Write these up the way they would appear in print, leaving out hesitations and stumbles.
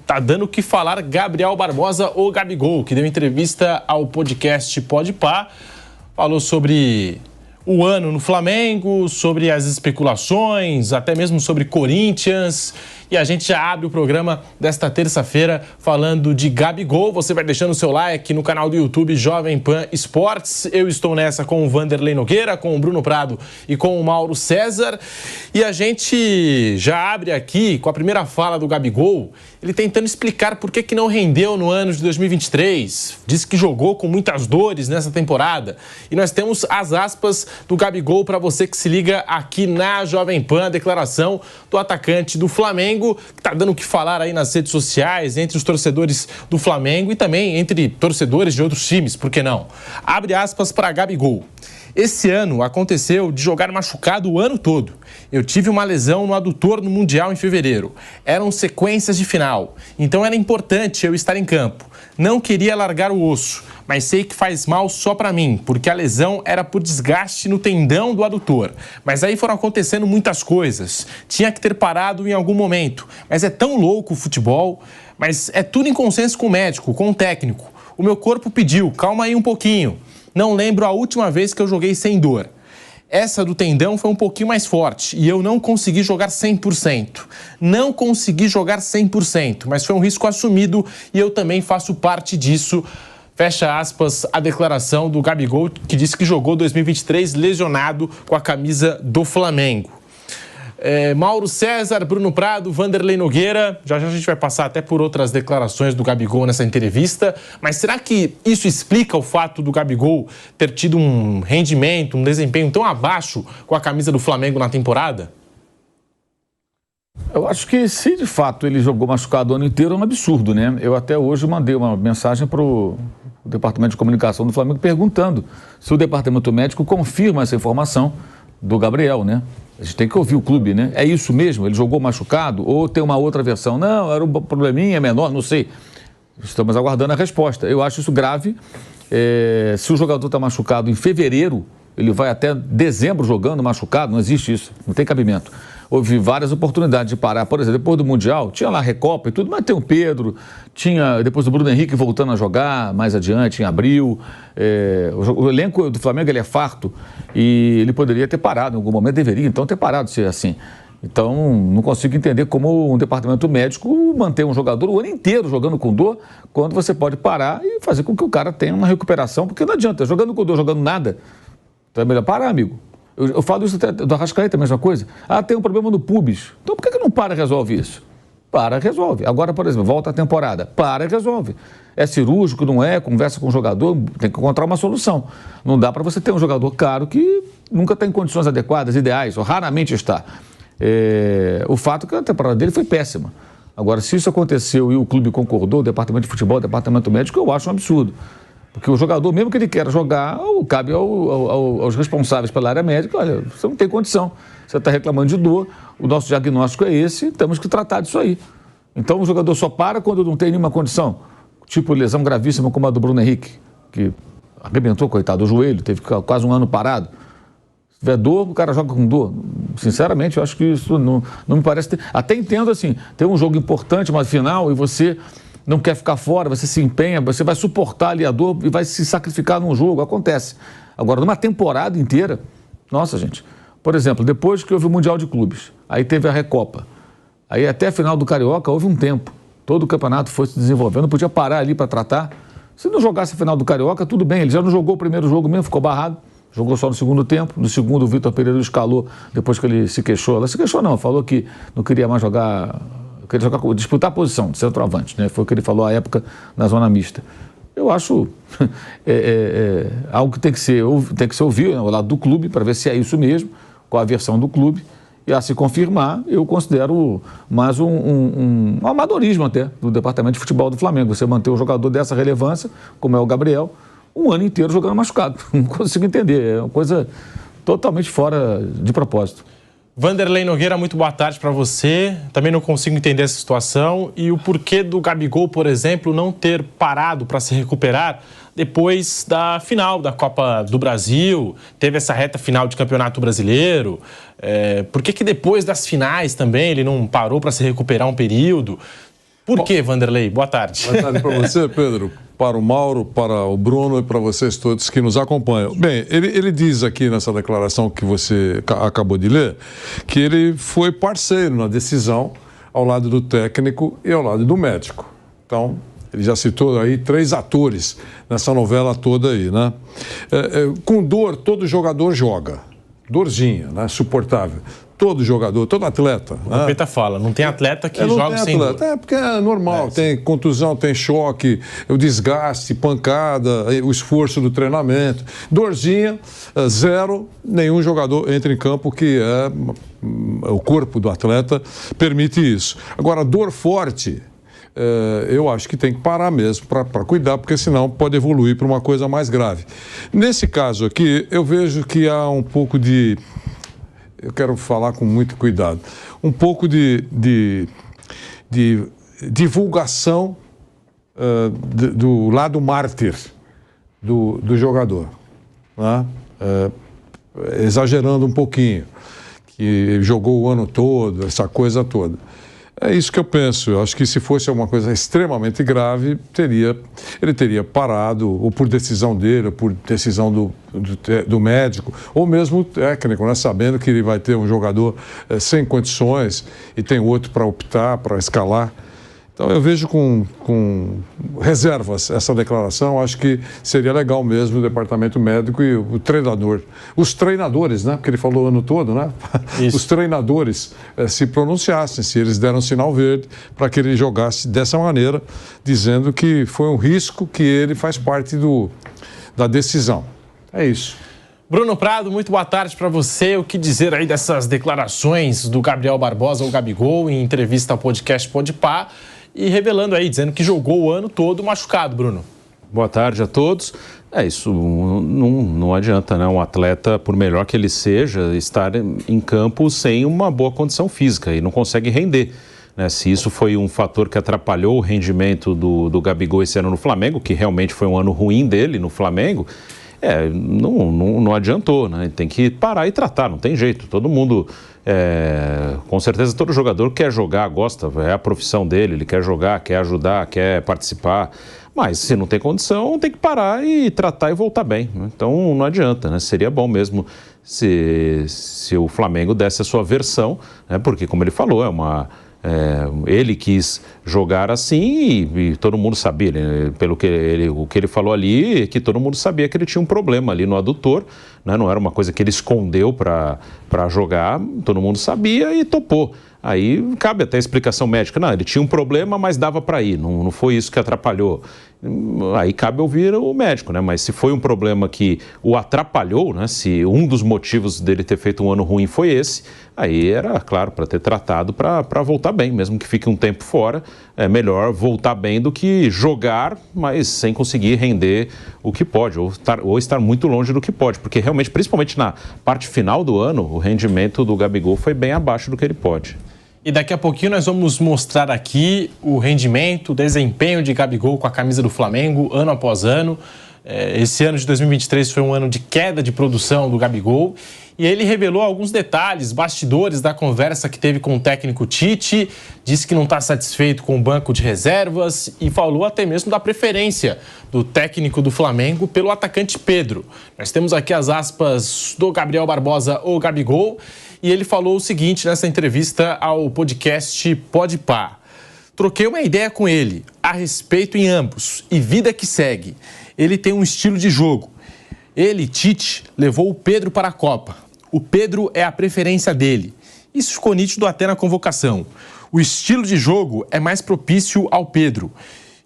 Tá dando o que falar Gabriel Barbosa, o Gabigol, que deu entrevista ao podcast Podpah, falou sobre o ano no Flamengo, sobre as especulações, até mesmo sobre Corinthians. E a gente já abre o programa desta terça-feira falando de Gabigol. Você vai deixando o seu like no canal do YouTube Jovem Pan Esportes. Eu estou nessa com o Vanderlei Nogueira, com o Bruno Prado e com o Mauro César. E a gente já abre aqui com a primeira fala do Gabigol, ele tentando explicar por que não rendeu no ano de 2023. Disse que jogou com muitas dores nessa temporada. E nós temos as aspas do Gabigol para você que se liga aqui na Jovem Pan, a declaração do atacante do Flamengo, que está dando o que falar aí nas redes sociais, entre os torcedores do Flamengo e também entre torcedores de outros times, por que não? Abre aspas para Gabigol. Esse ano aconteceu de jogar machucado o ano todo. Eu tive uma lesão no adutor no Mundial em fevereiro. Eram sequências de final, então era importante eu estar em campo. Não queria largar o osso, mas sei que faz mal só pra mim, porque a lesão era por desgaste no tendão do adutor. Mas aí foram acontecendo muitas coisas. Tinha que ter parado em algum momento. Mas é tão louco o futebol, mas é tudo em consenso com o médico, com o técnico. O meu corpo pediu, calma aí um pouquinho. Não lembro a última vez que eu joguei sem dor. Essa do tendão foi um pouquinho mais forte e eu não consegui jogar 100%. Não consegui jogar 100%, mas foi um risco assumido e eu também faço parte disso. Fecha aspas a declaração do Gabigol, que disse que jogou 2023 lesionado com a camisa do Flamengo. Mauro César, Bruno Prado, Vanderlei Nogueira, já a gente vai passar até por outras declarações do Gabigol nessa entrevista, mas será que isso explica o fato do Gabigol ter tido um rendimento, um desempenho tão abaixo com a camisa do Flamengo na temporada? Eu acho que se de fato ele jogou machucado o ano inteiro é um absurdo, né? Eu até hoje mandei uma mensagem para o Departamento de Comunicação do Flamengo perguntando se o Departamento Médico confirma essa informação do Gabriel, né? A gente tem que ouvir o clube, né? É isso mesmo? Ele jogou machucado? Ou tem uma outra versão? Não, era um probleminha menor, não sei. Estamos aguardando a resposta. Eu acho isso grave. Se o jogador está machucado em fevereiro, ele vai até dezembro jogando machucado, não existe isso, não tem cabimento. Houve várias oportunidades de parar, por exemplo, depois do Mundial, tinha lá a Recopa e tudo, mas tem o Pedro, tinha depois o Bruno Henrique voltando a jogar mais adiante, em abril. O elenco do Flamengo ele é farto e ele poderia ter parado em algum momento, deveria então ter parado de ser assim. Então, não consigo entender como um departamento médico mantém um jogador o ano inteiro jogando com dor, quando você pode parar e fazer com que o cara tenha uma recuperação, porque não adianta, jogando com dor, jogando nada, então é melhor parar, amigo. Eu falo isso até do Arrascaeta, a mesma coisa. Tem um problema no pubis. Então por que não para e resolve isso? Para e resolve. Agora, por exemplo, volta a temporada. Para e resolve. É cirúrgico, não é? Conversa com o jogador, tem que encontrar uma solução. Não dá para você ter um jogador caro que nunca está em condições adequadas, ideais, ou raramente está. O fato é que a temporada dele foi péssima. Agora, se isso aconteceu e o clube concordou, o departamento de futebol, o departamento médico, eu acho um absurdo. Porque o jogador, mesmo que ele queira jogar, cabe aos responsáveis pela área médica, olha, você não tem condição, você está reclamando de dor, o nosso diagnóstico é esse, temos que tratar disso aí. Então o jogador só para quando não tem nenhuma condição, tipo lesão gravíssima como a do Bruno Henrique, que arrebentou, coitado, o joelho, teve quase um ano parado. Se tiver dor, o cara joga com dor. Sinceramente, eu acho que isso não me parece... Até entendo assim, tem um jogo importante, uma final, e você... não quer ficar fora, você se empenha, você vai suportar ali a dor e vai se sacrificar num jogo, acontece. Agora, numa temporada inteira, nossa, gente, por exemplo, depois que houve o Mundial de Clubes, aí teve a Recopa, aí até a final do Carioca houve um tempo, todo o campeonato foi se desenvolvendo, podia parar ali para tratar. Se não jogasse a final do Carioca, tudo bem, ele já não jogou o primeiro jogo mesmo, ficou barrado, jogou só no segundo tempo, no segundo o Vitor Pereira escalou, depois que ele se queixou, ela se queixou não, falou que não queria mais jogar... disputar a posição de centroavante, né? Foi o que ele falou à época na zona mista. Eu acho algo que tem que ser ouvido, né, ao lado do clube, para ver se é isso mesmo, qual a versão do clube, e a se confirmar, eu considero mais um amadorismo até do departamento de futebol do Flamengo, você manter um jogador dessa relevância, como é o Gabriel, um ano inteiro jogando machucado. Não consigo entender, é uma coisa totalmente fora de propósito. Vanderlei Nogueira, muito boa tarde para você. Também não consigo entender essa situação e o porquê do Gabigol, por exemplo, não ter parado para se recuperar depois da final da Copa do Brasil, teve essa reta final de Campeonato Brasileiro. Por que depois das finais também ele não parou para se recuperar um período? Por quê, Vanderlei? Boa tarde. Boa tarde para você, Pedro, para o Mauro, para o Bruno e para vocês todos que nos acompanham. Bem, ele diz aqui nessa declaração que você acabou de ler que ele foi parceiro na decisão ao lado do técnico e ao lado do médico. Então, ele já citou aí 3 atores nessa novela toda aí, né? Com dor, todo jogador joga. Dorzinha, né? Suportável. Todo jogador, todo atleta. O Capeta fala, não tem atleta que joga sem dor. Porque é normal, tem contusão, tem choque, o desgaste, pancada, o esforço do treinamento. Dorzinha, 0, nenhum jogador entra em campo que o corpo do atleta permite isso. Agora, dor forte, eu acho que tem que parar mesmo para cuidar, porque senão pode evoluir para uma coisa mais grave. Nesse caso aqui, eu vejo que há um pouco de... Eu quero falar com muito cuidado. Um pouco de divulgação do lado mártir do jogador, né? Exagerando um pouquinho, que jogou o ano todo, essa coisa toda. É isso que eu penso. Eu acho que se fosse alguma coisa extremamente grave, ele teria parado, ou por decisão dele, ou por decisão do médico, ou mesmo o técnico, né? Sabendo que ele vai ter um jogador sem condições e tem outro para optar, para escalar. Então eu vejo com reservas essa declaração. Acho que seria legal mesmo o departamento médico e o treinador, os treinadores, né? Porque ele falou o ano todo, né? Isso. Os treinadores se pronunciassem, se eles deram sinal verde para que ele jogasse dessa maneira, dizendo que foi um risco, que ele faz parte da decisão. É isso. Bruno Prado, muito boa tarde para você. O que dizer aí dessas declarações do Gabriel Barbosa, ou Gabigol, em entrevista ao podcast Podpah, e revelando aí, dizendo que jogou o ano todo machucado, Bruno? Boa tarde a todos. Isso não adianta, né? Um atleta, por melhor que ele seja, estar em campo sem uma boa condição física e não consegue render, né? Se isso foi um fator que atrapalhou o rendimento do Gabigol esse ano no Flamengo, que realmente foi um ano ruim dele no Flamengo, não adiantou, né? Tem que parar e tratar, não tem jeito. Todo mundo, com certeza todo jogador quer jogar, gosta, é a profissão dele, ele quer jogar, quer ajudar, quer participar, mas se não tem condição, tem que parar e tratar e voltar bem, né? Então não adianta, né? Seria bom mesmo se o Flamengo desse a sua versão, né? Porque como ele falou, ele quis jogar assim e todo mundo sabia, né? O que ele falou ali, que todo mundo sabia que ele tinha um problema ali no adutor, né? Não era uma coisa que ele escondeu para jogar, todo mundo sabia e topou. Aí cabe até a explicação médica. Não, ele tinha um problema, mas dava para ir, não foi isso que atrapalhou. Aí cabe ouvir o médico, né? Mas se foi um problema que o atrapalhou, né? Se um dos motivos dele ter feito um ano ruim foi esse, aí era, claro, para ter tratado para voltar bem, mesmo que fique um tempo fora, é melhor voltar bem do que jogar, mas sem conseguir render o que pode, ou estar muito longe do que pode, porque realmente, principalmente na parte final do ano, o rendimento do Gabigol foi bem abaixo do que ele pode. E daqui a pouquinho nós vamos mostrar aqui o rendimento, o desempenho de Gabigol com a camisa do Flamengo, ano após ano. Esse ano de 2023 foi um ano de queda de produção do Gabigol. E ele revelou alguns detalhes, bastidores da conversa que teve com o técnico Tite. Disse que não está satisfeito com o banco de reservas e falou até mesmo da preferência do técnico do Flamengo pelo atacante Pedro. Nós temos aqui as aspas do Gabriel Barbosa, ou Gabigol. E ele falou o seguinte nessa entrevista ao podcast Podpah. Troquei uma ideia com ele, a respeito em ambos, e vida que segue. Ele tem um estilo de jogo. Ele, Tite, levou o Pedro para a Copa. O Pedro é a preferência dele. Isso ficou nítido até na convocação. O estilo de jogo é mais propício ao Pedro.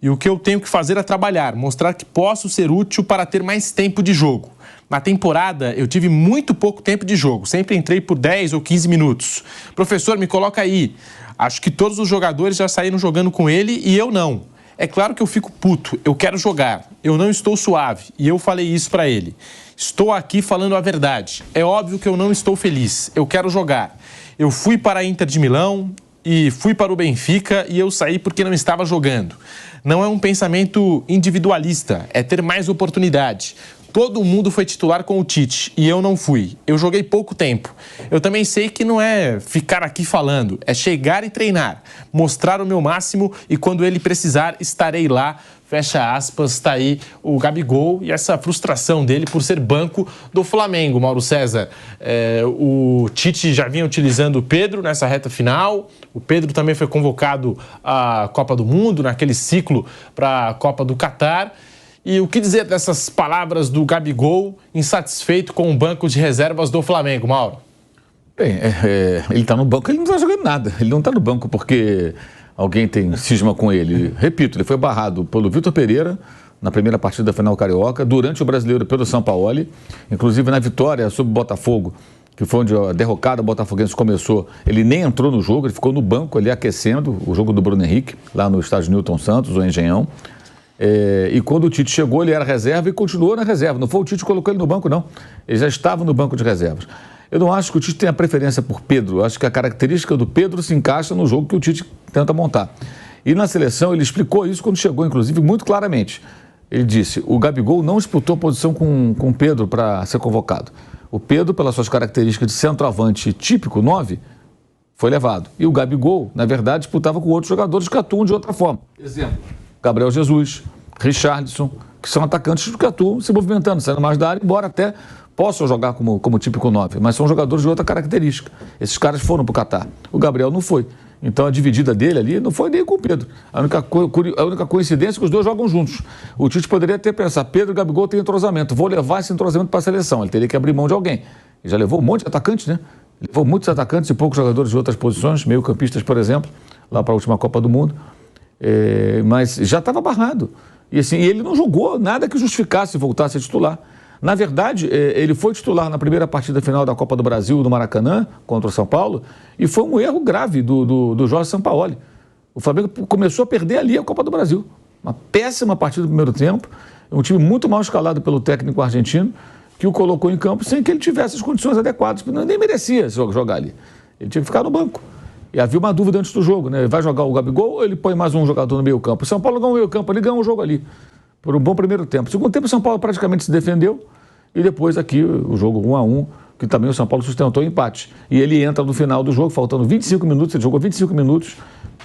E o que eu tenho que fazer é trabalhar, mostrar que posso ser útil para ter mais tempo de jogo. Na temporada, eu tive muito pouco tempo de jogo. Sempre entrei por 10 ou 15 minutos. Professor, me coloca aí. Acho que todos os jogadores já saíram jogando com ele e eu não. É claro que eu fico puto. Eu quero jogar. Eu não estou suave. E eu falei isso para ele. Estou aqui falando a verdade. É óbvio que eu não estou feliz. Eu quero jogar. Eu fui para a Inter de Milão e fui para o Benfica e eu saí porque não estava jogando. Não é um pensamento individualista, é ter mais oportunidade. Todo mundo foi titular com o Tite e eu não fui. Eu joguei pouco tempo. Eu também sei que não é ficar aqui falando, é chegar e treinar, mostrar o meu máximo e quando ele precisar estarei lá. Fecha aspas, está aí o Gabigol e essa frustração dele por ser banco do Flamengo, Mauro César. O Tite já vinha utilizando o Pedro nessa reta final, o Pedro também foi convocado à Copa do Mundo, naquele ciclo para a Copa do Catar. E o que dizer dessas palavras do Gabigol, insatisfeito com o banco de reservas do Flamengo, Mauro? Bem, ele está no banco, ele não está jogando nada, ele não está no banco porque... alguém tem cisma com ele. Repito, ele foi barrado pelo Vitor Pereira na primeira partida da final carioca, durante o Brasileiro pelo Sampaoli, inclusive na vitória sobre o Botafogo, que foi onde a derrocada botafoguense começou, ele nem entrou no jogo, ele ficou no banco ali aquecendo o jogo do Bruno Henrique, lá no estádio Newton Santos, o Engenhão. E quando o Tite chegou, ele era reserva e continuou na reserva. Não foi o Tite que colocou ele no banco, não. Ele já estava no banco de reservas. Eu não acho que o Tite tenha preferência por Pedro. Eu acho que a característica do Pedro se encaixa no jogo que o Tite tenta montar. E na seleção ele explicou isso quando chegou, inclusive, muito claramente. Ele disse, o Gabigol não disputou posição com o Pedro para ser convocado. O Pedro, pelas suas características de centroavante típico, 9, foi levado. E o Gabigol, na verdade, disputava com outros jogadores que atuam de outra forma. Exemplo, Gabriel Jesus, Richarlison, que são atacantes que atuam se movimentando, saindo mais da área, embora até... possam jogar como típico 9, mas são jogadores de outra característica. Esses caras foram para o Catar. O Gabriel não foi. Então a dividida dele ali não foi nem com o Pedro. A única coincidência é que os dois jogam juntos. O Tite poderia ter pensado, Pedro e Gabigol têm entrosamento, vou levar esse entrosamento para a seleção. Ele teria que abrir mão de alguém. Ele já levou um monte de atacantes, né? Ele levou muitos atacantes e poucos jogadores de outras posições, meio-campistas, por exemplo, lá para a última Copa do Mundo. Mas já estava barrado. E assim, ele não jogou nada que justificasse voltar a ser titular. Na verdade, ele foi titular na primeira partida final da Copa do Brasil, no Maracanã, contra o São Paulo, e foi um erro grave do Jorge Sampaoli. O Flamengo começou a perder ali a Copa do Brasil. Uma péssima partida no primeiro tempo, um time muito mal escalado pelo técnico argentino, que o colocou em campo sem que ele tivesse as condições adequadas, porque nem merecia jogar ali. Ele tinha que ficar no banco. E havia uma dúvida antes do jogo, né? Vai jogar o Gabigol ou ele põe mais um jogador no meio campo? O São Paulo ganhou o meio campo, ele ganhou o jogo ali. Por um bom primeiro tempo. No segundo tempo, o São Paulo praticamente se defendeu e depois aqui o jogo 1-1, que também o São Paulo sustentou o empate. E ele entra no final do jogo, faltando 25 minutos, ele jogou 25 minutos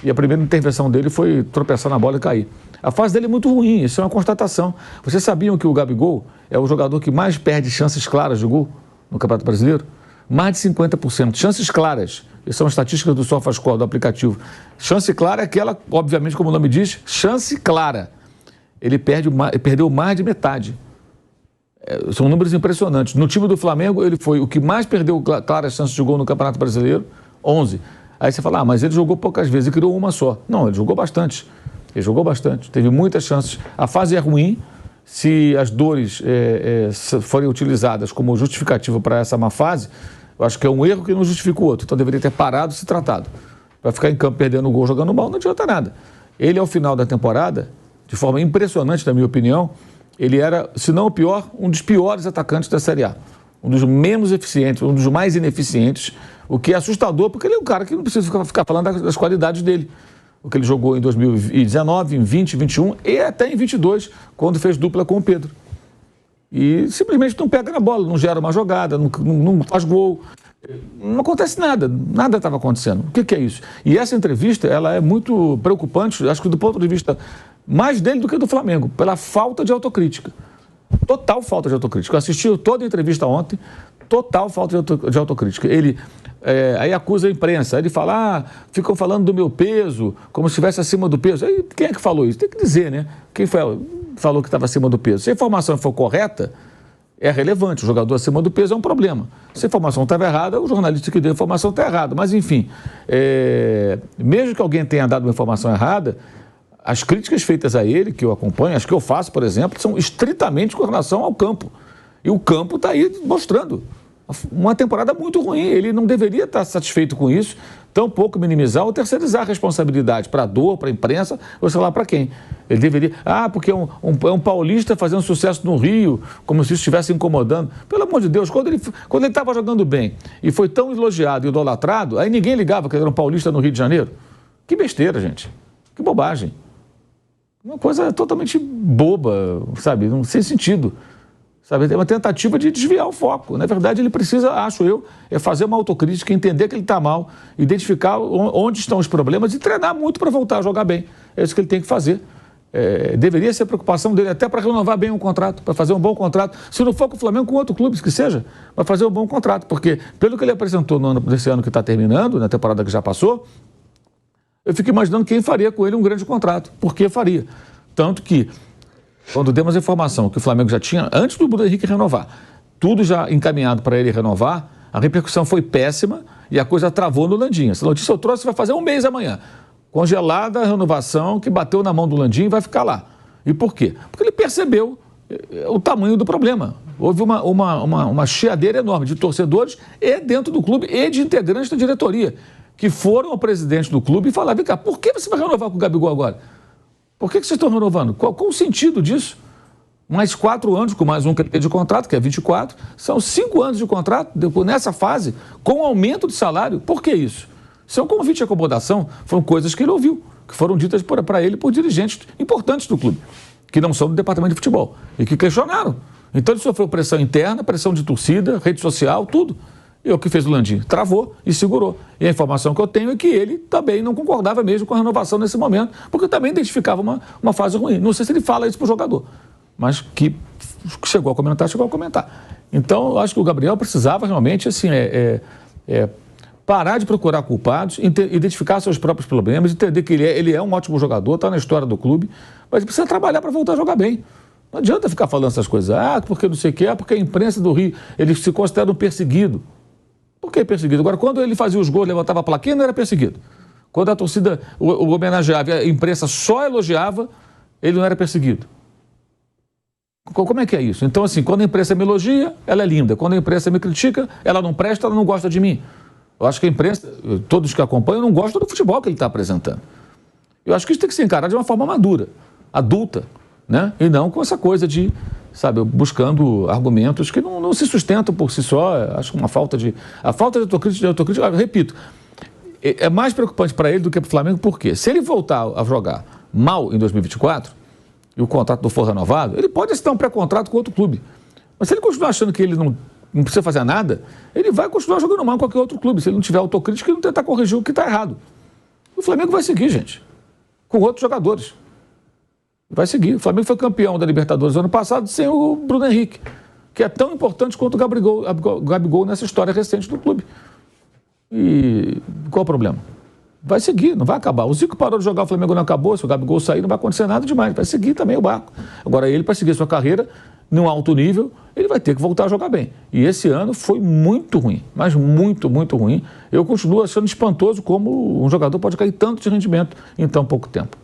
e a primeira intervenção dele foi tropeçar na bola e cair. A fase dele é muito ruim, isso é uma constatação. Vocês sabiam que o Gabigol é o jogador que mais perde chances claras de gol no Campeonato Brasileiro? Mais de 50%. Chances claras. Isso são estatísticas do SofaScore, do aplicativo. Chance clara é aquela, obviamente, como o nome diz, chance clara. Ele perdeu mais de metade. São números impressionantes. No time do Flamengo, ele foi o que mais perdeu claras chances de gol no Campeonato Brasileiro, 11. Aí você fala, mas ele jogou poucas vezes e criou uma só. Não, ele jogou bastante. Ele jogou bastante. Teve muitas chances. A fase é ruim. Se as dores forem utilizadas como justificativa para essa má fase, eu acho que é um erro que não justifica o outro. Então deveria ter parado e se tratado. Vai ficar em campo perdendo o gol, jogando mal, não adianta nada. Ele, ao final da temporada, de forma impressionante, na minha opinião, ele era, se não o pior, um dos piores atacantes da Série A. Um dos menos eficientes, um dos mais ineficientes, o que é assustador, porque ele é um cara que não precisa ficar falando das qualidades dele. O que ele jogou em 2019, em 20, 21 e até em 22, quando fez dupla com o Pedro. E simplesmente não pega na bola, não gera uma jogada, não faz gol. Não acontece nada, nada estava acontecendo. O que é isso? E essa entrevista, ela é muito preocupante, acho que do ponto de vista mais dele do que do Flamengo, pela falta de autocrítica. Total falta de autocrítica. Eu assisti toda a entrevista ontem, total falta de autocrítica. Ele aí acusa a imprensa, aí ele fala, ficam falando do meu peso, como se estivesse acima do peso. Aí quem é que falou isso? Tem que dizer, né? Quem falou que estava acima do peso? Se a informação for correta, é relevante. O jogador acima do peso é um problema. Se a informação estava errada, o jornalista que deu a informação está errado. Mas, enfim, mesmo que alguém tenha dado uma informação errada, as críticas feitas a ele, que eu acompanho, as que eu faço, por exemplo, são estritamente com relação ao campo. E o campo está aí mostrando uma temporada muito ruim. Ele não deveria estar satisfeito com isso, tampouco minimizar ou terceirizar a responsabilidade para a dor, para a imprensa, ou sei lá para quem. Ele deveria... porque é um paulista fazendo sucesso no Rio, como se isso estivesse incomodando. Pelo amor de Deus, quando ele estava jogando bem e foi tão elogiado e idolatrado, aí ninguém ligava que ele era um paulista no Rio de Janeiro. Que besteira, gente. Que bobagem. Uma coisa totalmente boba, sabe? Sem sentido. Sabe? É uma tentativa de desviar o foco. Na verdade, ele precisa, acho eu, fazer uma autocrítica, entender que ele está mal, identificar onde estão os problemas e treinar muito para voltar a jogar bem. É isso que ele tem que fazer. Deveria ser a preocupação dele até para renovar bem um contrato, para fazer um bom contrato. Se não for com o Flamengo, com outro clube que seja, para fazer um bom contrato. Porque, pelo que ele apresentou nesse ano que está terminando, na temporada que já passou, eu fico imaginando quem faria com ele um grande contrato. Por que faria? Tanto que, quando demos a informação que o Flamengo já tinha, antes do Bruno Henrique renovar, tudo já encaminhado para ele renovar, a repercussão foi péssima e a coisa travou no Landim. Essa notícia eu trouxe, vai fazer um mês amanhã. Congelada a renovação que bateu na mão do Landim e vai ficar lá. E por quê? Porque ele percebeu o tamanho do problema. Houve uma chiadeira enorme de torcedores e dentro do clube e de integrantes da diretoria, que foram ao presidente do clube e falaram: vem cá, por que você vai renovar com o Gabigol agora? Por que vocês estão renovando? Qual o sentido disso? Mais 4 anos, com mais um que ele tem de contrato, que é 24, são 5 anos de contrato, nessa fase, com aumento de salário. Por que isso? Seu convite e acomodação foram coisas que ele ouviu, que foram ditas para ele por dirigentes importantes do clube, que não são do departamento de futebol, e que questionaram. Então ele sofreu pressão interna, pressão de torcida, rede social, tudo. E o que fez o Landim? Travou e segurou. E a informação que eu tenho é que ele também não concordava mesmo com a renovação nesse momento, porque também identificava uma fase ruim. Não sei se ele fala isso para o jogador, mas que chegou a comentar, Então, eu acho que o Gabriel precisava realmente, assim, parar de procurar culpados, identificar seus próprios problemas, entender que ele é um ótimo jogador, está na história do clube, mas ele precisa trabalhar para voltar a jogar bem. Não adianta ficar falando essas coisas. Porque não sei o quê, porque a imprensa do Rio, ele se considera um perseguido. Por que perseguido? Agora, quando ele fazia os gols, levantava a plaquinha, não era perseguido. Quando a torcida o homenageava e a imprensa só elogiava, ele não era perseguido. Como é que é isso? Então, assim, quando a imprensa me elogia, ela é linda. Quando a imprensa me critica, ela não presta, ela não gosta de mim. Eu acho que a imprensa, todos que acompanham, não gostam do futebol que ele está apresentando. Eu acho que isso tem que ser encarado de uma forma madura, adulta, né? E não com essa coisa de, sabe, buscando argumentos que não se sustentam por si só. Acho uma falta de autocrítica, repito, é mais preocupante para ele do que para o Flamengo, porque se ele voltar a jogar mal em 2024 e o contrato não for renovado, ele pode assinar um pré-contrato com outro clube. Mas se ele continuar achando que ele não precisa fazer nada, ele vai continuar jogando mal em qualquer outro clube, se ele não tiver autocrítica e não tentar corrigir o que está errado. O Flamengo vai seguir, gente, com outros jogadores. Vai seguir. O Flamengo foi campeão da Libertadores ano passado sem o Bruno Henrique, que é tão importante quanto o Gabigol nessa história recente do clube. E qual o problema? Vai seguir, não vai acabar. O Zico parou de jogar, o Flamengo não acabou, se o Gabigol sair não vai acontecer nada demais, vai seguir também o barco. Agora ele, para seguir sua carreira num alto nível, ele vai ter que voltar a jogar bem. E esse ano foi muito ruim, mas muito, muito ruim. Eu continuo achando espantoso como um jogador pode cair tanto de rendimento em tão pouco tempo.